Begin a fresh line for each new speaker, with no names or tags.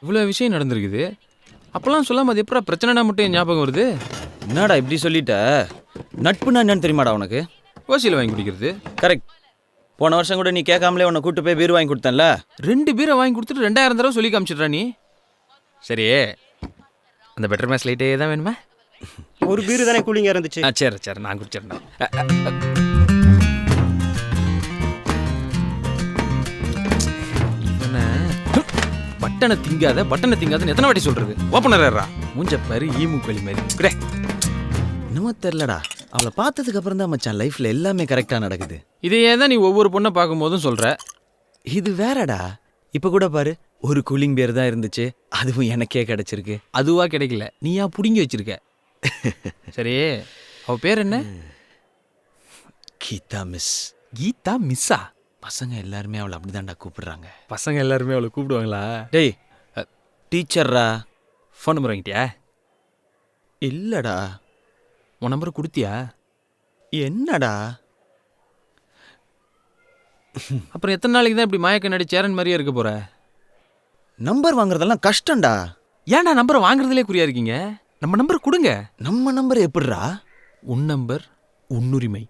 இவ்வளோ விஷயம் நடந்திருக்குது. அப்போல்லாம் சொல்லாம அது எப்படா பிரச்சனைனா மட்டும் என் ஞாபகம் வருது?
என்னடா இப்படி சொல்லிட்ட? நட்புனா என்னன்னு தெரியுமாடா உனக்கு?
ஓசியில் வாங்கி குடிக்கிறது.
கரெக்ட். போன வருஷம் கூட நீ கேட்காமலே உன்னை கூட்டு போய் பீர் வாங்கி கொடுத்தேன்ல.
2 பீரை வாங்கி கொடுத்துட்டு 2000 தடவை சொல்லி காமிச்சிட்றா நீ. சரி, அந்த பெட்டர் மேட்ச் லைட்டே தான் வேணுமா?
ஒரு பீரு தானே கூலிங்காக இருந்துச்சு.
சரி சரி, நான் குடிச்சிடறேன். பட்டனை திங்காதன்னு எத்தனை வாட்டி சொல்றது? ஓப்பனரா மூஞ்ச பாரு, ஈமு களி மாதிரி. குடே.
என்னமோ தெரிலடா, அவளை பார்த்ததுக்கு அப்புறம் தான் மச்சான் லைஃப்ல எல்லாமே கரெக்டா நடக்குது.
இதையே தான் நீ ஒவ்வொரு பொண்ணை பார்க்கும்போதும் சொல்ற.
இது வேறடா. இப்ப கூட பாரு, ஒரு கூலிங் பியர் தான் இருந்துச்சு, அதுவும் எனக்கே கிடைச்சிருக்கு.
அதுவா கிடைக்கல, நீயா புடுங்கி வச்சிருக்க. சரி, அவ பேர் என்ன?
கீதா மிஸ்.
கீதா மிஸ்ஸா?
பசங்க எல்லாருமே அவளை அப்படிதான்டா கூப்பிடுறாங்க.
பசங்க எல்லாருமே அவளை கூப்பிடுவாங்களா?
டேய், டீச்சர்ரா.
Phone number வாங்கிட்டியா?
இல்லடா.
உன் நம்பரை கொடுத்தியா?
என்னடா?
அப்புறம் எத்தனை நாளைக்கு தான் இப்படி மாயக்க நடி சேரன் மாதிரியே இருக்க போற?
நம்பர் வாங்குறதெல்லாம் கஷ்டம்டா.
ஏன்டா நம்பரை வாங்குறதுலே குறியா இருக்கீங்க? நம்ம நம்பர் கொடுங்க.
நம்ம நம்பர் எப்படிடா?
உன் நம்பர் உன்னுரிமை.